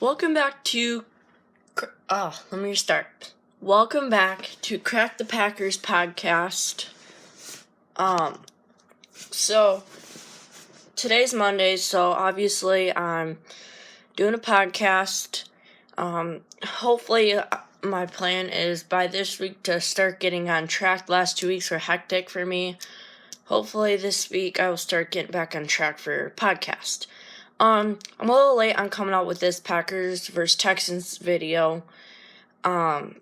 Welcome back to, let me restart. Welcome back to Crack the Packers podcast. So today's Monday, so obviously I'm doing a podcast. Hopefully my plan is by this week to start getting on track. The last 2 weeks were hectic for me. Hopefully this week I will start getting back on track for podcast. I'm a little late on coming out with this Packers vs. Texans video about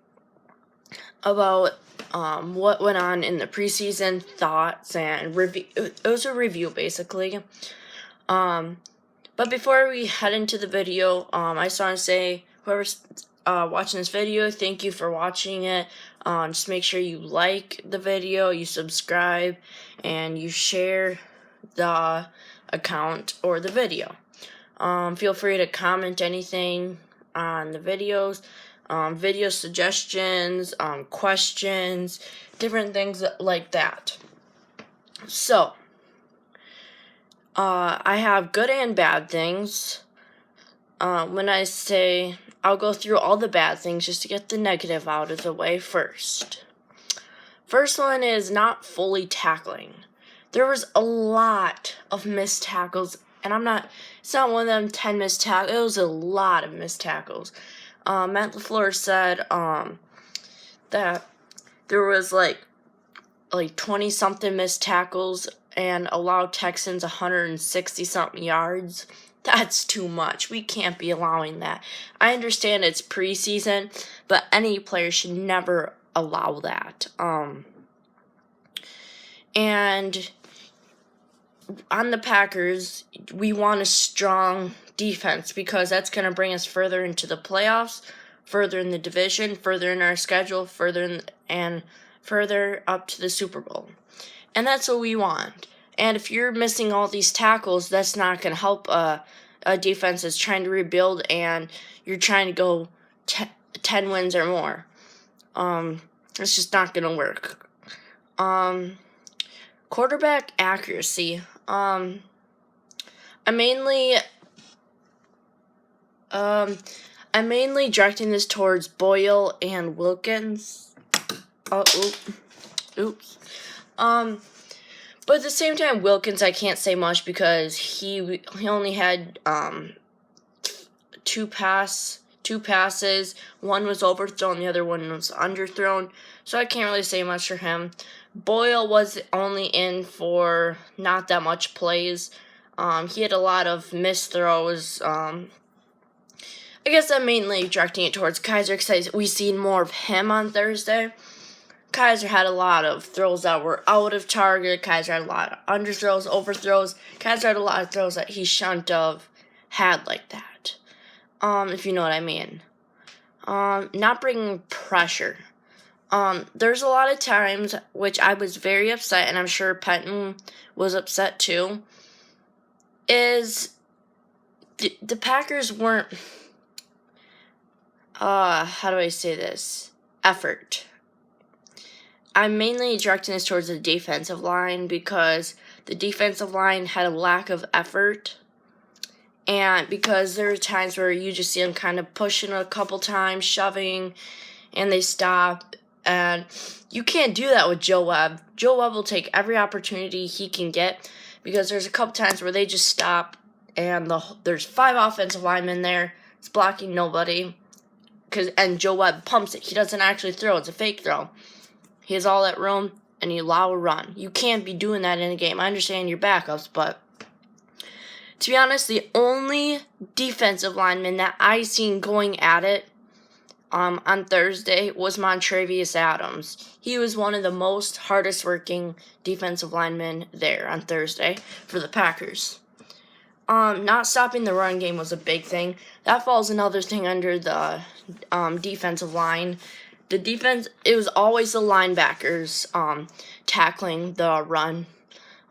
what went on in the preseason, thoughts, and review. It was a review, basically. But before we head into the video, I just want to say, whoever's watching this video, thank you for watching it. Just make sure you like the video, you subscribe, and you share the account or the video. Feel free to comment anything on the videos, video suggestions, questions, different things like that. So, I have good and bad things. When I say, I'll go through all the bad things just to get the negative out of the way first. First one is not fully tackling. There was a lot of missed tackles. And it's not one of them 10 missed tackles. It was a lot of missed tackles. Matt LaFleur said that there was like 20-something missed tackles and allowed Texans 160-something yards. That's too much. We can't be allowing that. I understand it's preseason, but any player should never allow that. And on the Packers, we want a strong defense because that's going to bring us further into the playoffs, further in the division, further in our schedule, further up to the Super Bowl. And that's what we want. And if you're missing all these tackles, that's not going to help a defense that's trying to rebuild and you're trying to go 10 wins or more. It's just not going to work. Quarterback accuracy. I'm mainly directing this towards Boyle and Wilkins. Oops. But at the same time, Wilkins, I can't say much because he only had two passes. One was overthrown, the other one was underthrown. So I can't really say much for him. Boyle was only in for not that much plays. He had a lot of missed throws. I guess I'm mainly directing it towards Kaiser because we've seen more of him on Thursday. Kaiser had a lot of throws that were out of target. Kaiser had a lot of underthrows, overthrows. Kaiser had a lot of throws that he shouldn't have had like that. If you know what I mean. Not bringing pressure. There's a lot of times which I was very upset, and I'm sure Penton was upset too, is the Packers weren't, how do I say this? Effort. I'm mainly directing this towards the defensive line because the defensive line had a lack of effort. And because there are times where you just see them kind of pushing a couple times, shoving, and they stop. And you can't do that with Joe Webb. Joe Webb will take every opportunity he can get because there's a couple times where they just stop and there's 5 offensive linemen there. It's blocking nobody. And Joe Webb pumps it. He doesn't actually throw. It's a fake throw. He has all that room and you allow a run. You can't be doing that in a game. I understand your backups, but to be honest, the only defensive lineman that I seen going at it on Thursday was Montrevious Adams. He was one of the most hardest working defensive linemen there on Thursday for the Packers. Not stopping the run game was a big thing. That falls another thing under the defensive line. The defense, it was always the linebackers tackling the run.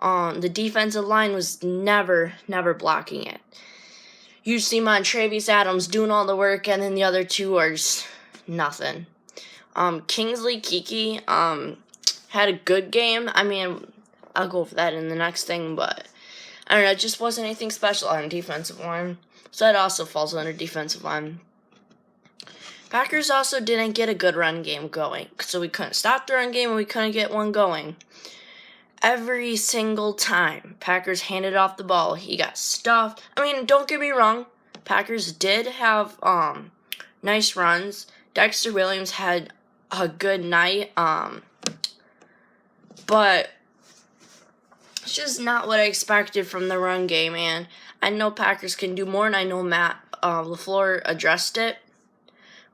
The defensive line was never blocking it. You see Montrevious Adams doing all the work, and then the other two are just nothing. Kingsley Keke had a good game. I mean, I'll go over that in the next thing, but I don't know, it just wasn't anything special on the defensive line. So that also falls under defensive line. Packers also didn't get a good run game going, so we couldn't stop the run game and we couldn't get one going. Every single time Packers handed off the ball, he got stuffed. I mean, don't get me wrong, Packers did have nice runs. Dexter Williams had a good night, but it's just not what I expected from the run game, and I know Packers can do more, and I know Matt LaFleur addressed it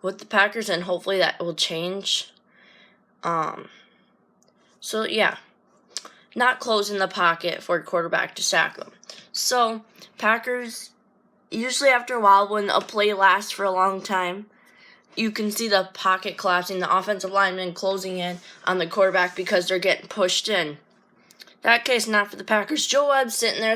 with the Packers, and hopefully that will change. So yeah, not closing the pocket for a quarterback to sack them. So Packers, usually after a while when a play lasts for a long time, you can see the pocket collapsing, the offensive lineman closing in on the quarterback because they're getting pushed in. That case, not for the Packers. Joe Webb's sitting there.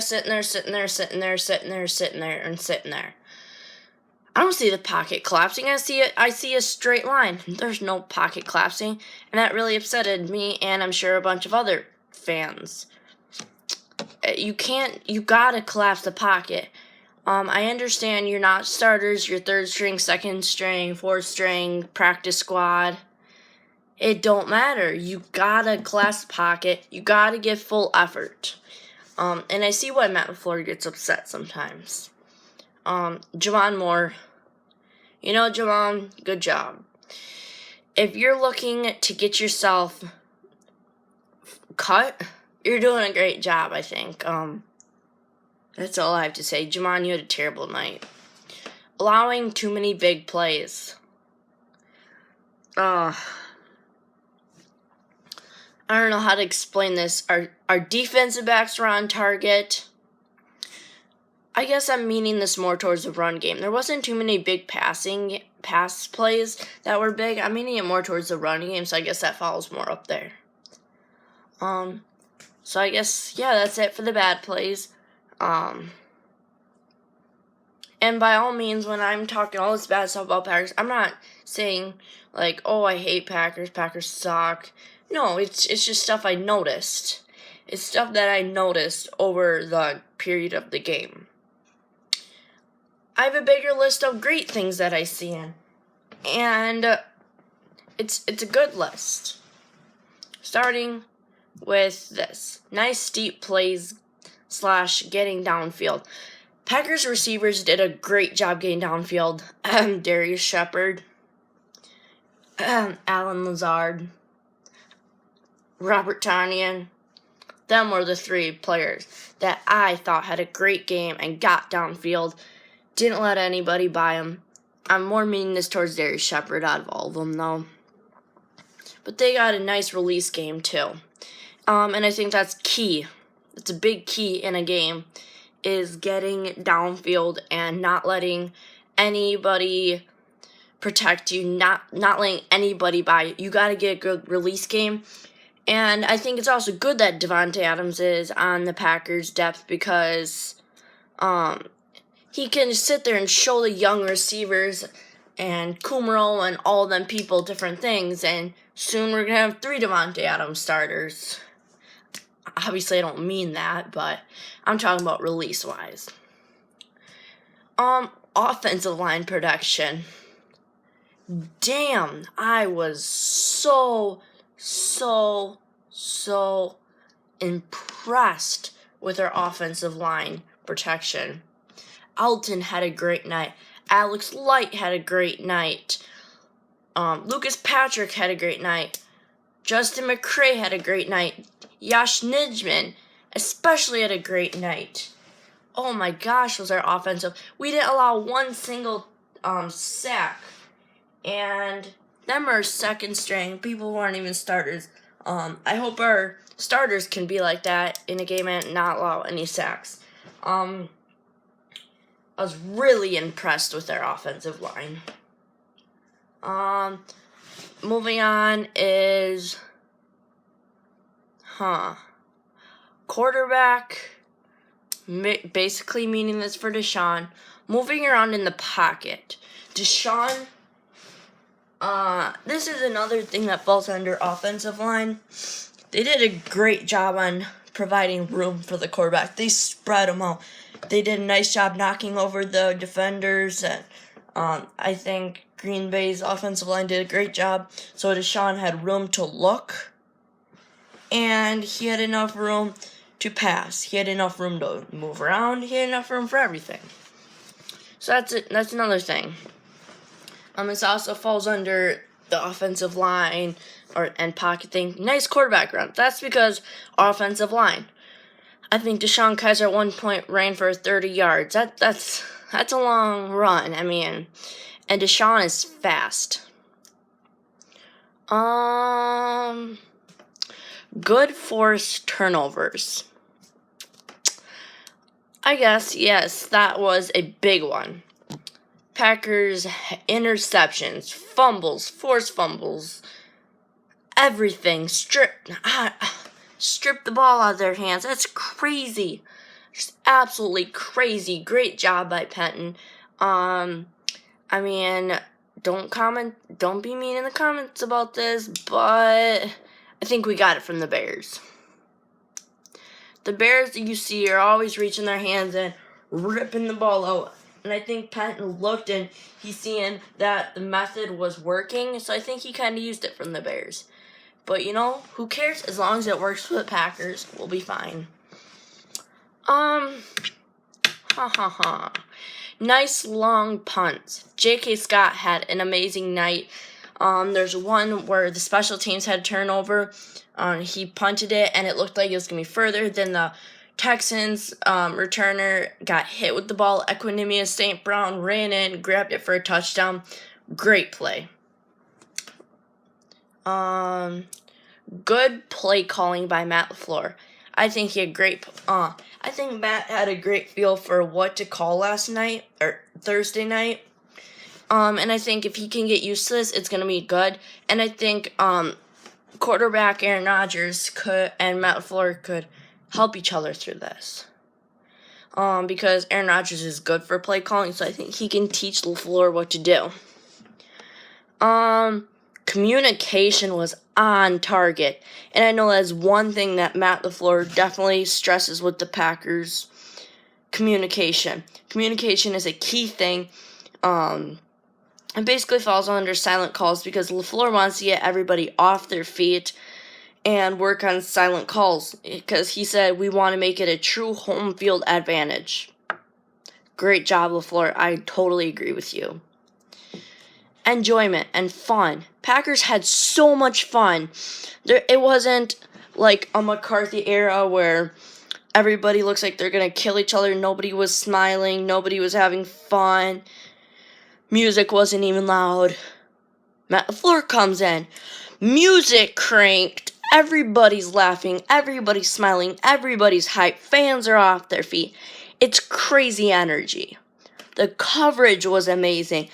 I don't see the pocket collapsing. I see a straight line. There's no pocket collapsing, and that really upsetted me, and I'm sure a bunch of other fans. You gotta collapse the pocket. I understand you're not starters, you're third string, second string, fourth string, practice squad. It don't matter. You gotta collapse the pocket. You gotta give full effort. And I see why Matt LaFleur gets upset sometimes. Javon Moore. You know, Javon, good job. If you're looking to get yourself cut, you're doing a great job, I think. That's all I have to say. Javon, you had a terrible night. Allowing too many big plays. I don't know how to explain this. Our defensive backs were on target. I guess I'm meaning this more towards the run game. There wasn't too many big pass plays that were big. I'm meaning it more towards the run game, so I guess that falls more up there. So I guess, yeah, that's it for the bad plays. And by all means, when I'm talking all this bad stuff about Packers, I'm not saying, like, oh, I hate Packers, Packers suck. No, it's just stuff I noticed. It's stuff that I noticed over the period of the game. I have a bigger list of great things that I see in. And it's a good list. Starting with this. Nice steep plays / getting downfield. Packers receivers did a great job getting downfield. Darius Shepard, Alan Lazard, Robert Tonyan. Them were the three players that I thought had a great game and got downfield. Didn't let anybody by them. I'm more meaning this towards Darius Shepard out of all of them, though. But they got a nice release game, too. And I think that's key. It's a big key in a game, is getting downfield and not letting anybody protect you, not letting anybody by you. You got to get a good release game. And I think it's also good that Davante Adams is on the Packers' depth because he can sit there and show the young receivers and Kumaro and all them people different things, and soon we're going to have 3 Davante Adams starters. Obviously, I don't mean that, but I'm talking about release-wise. Offensive line production. Damn, I was so impressed with our offensive line protection. Alton had a great night. Alex Light had a great night. Lucas Patrick had a great night. Justin McCray had a great night. Yash Nijman especially had a great night. Oh my gosh, was our offensive. We didn't allow one single sack. And them are second string. People who aren't even starters. I hope our starters can be like that in a game and not allow any sacks. I was really impressed with their offensive line. Moving on is quarterback, basically meaning this for Deshaun. Moving around in the pocket. Deshaun, this is another thing that falls under offensive line. They did a great job on providing room for the quarterback. They spread them out. They did a nice job knocking over the defenders, and I think Green Bay's offensive line did a great job. So Deshaun had room to look, and he had enough room to pass. He had enough room to move around. He had enough room for everything. So that's it. That's another thing. This also falls under the offensive line and pocket thing. Nice quarterback run. That's because offensive line. I think Deshaun Kaiser at one point ran for 30 yards. That's a long run. I mean, and Deshaun is fast. Good forced turnovers. I guess, yes, that was a big one. Packers interceptions, fumbles, forced fumbles, everything. Strip the ball out of their hands. That's crazy. Just absolutely crazy. Great job by Penton. I mean, don't be mean in the comments about this, but I think we got it from the Bears. The Bears that you see are always reaching their hands and ripping the ball out. And I think Penton looked and he's seeing that the method was working, so I think he kind of used it from the Bears. But, who cares? As long as it works for the Packers, we'll be fine. Nice long punts. J.K. Scott had an amazing night. There's one where the special teams had turnover. He punted it, and it looked like it was going to be further. Then the Texans returner got hit with the ball. Equinemius St. Brown ran in, grabbed it for a touchdown. Great play. Good play calling by Matt LaFleur. I think Matt had a great feel for what to call Thursday night. And I think if he can get used to this, it's going to be good. And I think quarterback Aaron Rodgers and Matt LaFleur could help each other through this. Because Aaron Rodgers is good for play calling, so I think he can teach LaFleur what to do. Communication was on target. And I know that's one thing that Matt LaFleur definitely stresses with the Packers. Communication. Communication is a key thing. It basically falls under silent calls because LaFleur wants to get everybody off their feet and work on silent calls because he said we want to make it a true home field advantage. Great job, LaFleur. I totally agree with you. Enjoyment and fun. Packers had so much fun. It wasn't like a McCarthy era where everybody looks like they're going to kill each other. Nobody was smiling. Nobody was having fun. Music wasn't even loud. Matt LaFleur comes in. Music cranked. Everybody's laughing. Everybody's smiling. Everybody's hyped. Fans are off their feet. It's crazy energy. The coverage was amazing.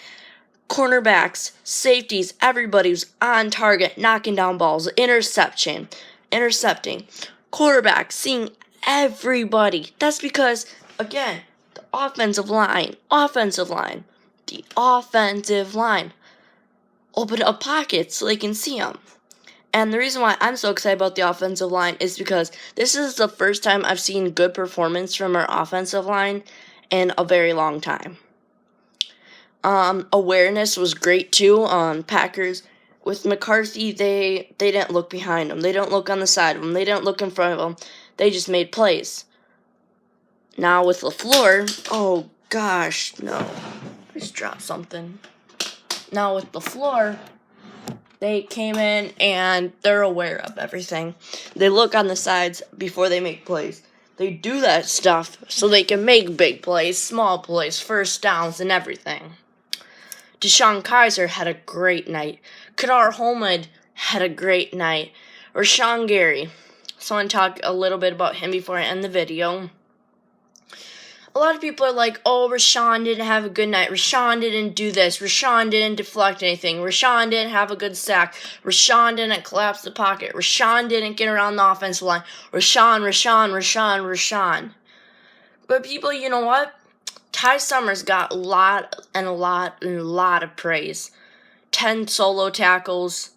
Cornerbacks, safeties, everybody was on target, knocking down balls, intercepting. Quarterbacks, seeing everybody. That's because, again, the offensive line. The offensive line. Open up pockets so they can see them. And the reason why I'm so excited about the offensive line is because this is the first time I've seen good performance from our offensive line in a very long time. Awareness was great too. Packers with McCarthy, they didn't look behind them. They don't look on the side of them. They don't look in front of them. They just made plays. Now with LaFleur, oh gosh, no. I just dropped something. Now with LaFleur, they came in and they're aware of everything. They look on the sides before they make plays. They do that stuff so they can make big plays, small plays, first downs, and everything. Deshaun Kaiser had a great night. Kadar Holmad had a great night. Rashawn Gary. So I want to talk a little bit about him before I end the video. A lot of people are like, oh, Rashawn didn't have a good night. Rashawn didn't do this. Rashawn didn't deflect anything. Rashawn didn't have a good sack. Rashawn didn't collapse the pocket. Rashawn didn't get around the offensive line. Rashawn. But people, you know what? Ty Summers got a lot of praise. 10 solo tackles.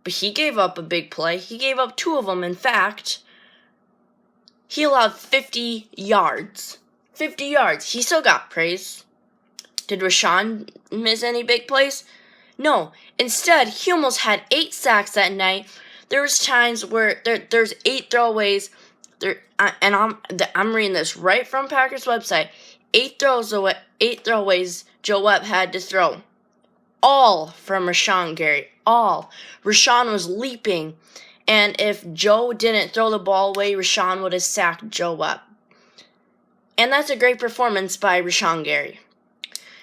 But he gave up a big play. He gave up 2 of them. In fact, he allowed 50 yards. 50 yards. He still got praise. Did Rashawn miss any big plays? No. Instead, he almost had 8 sacks that night. There was times where there's 8 throwaways. I'm reading this right from Packers website. 8 throwaways Joe Webb had to throw. All from Rashawn Gary. All. Rashawn was leaping. And if Joe didn't throw the ball away, Rashawn would have sacked Joe Webb. And that's a great performance by Rashawn Gary.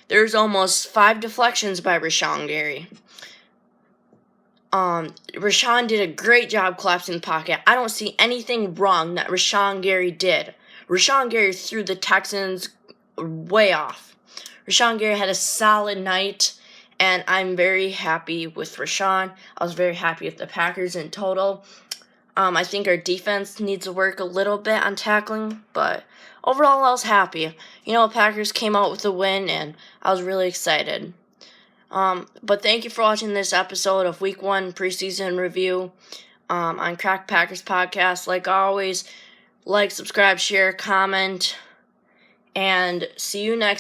There's almost 5 deflections by Rashawn Gary. Rashawn did a great job collapsing the pocket. I don't see anything wrong that Rashawn Gary did. Rashawn Gary threw the Texans way off. Rashawn Gary had a solid night, and I'm very happy with Rashawn. I was very happy with the Packers in total. I think our defense needs to work a little bit on tackling, but overall I was happy. Packers came out with a win, and I was really excited. But thank you for watching this episode of Week 1 preseason review on Crack Packers Podcast. Like always, like, subscribe, share, comment, and see you next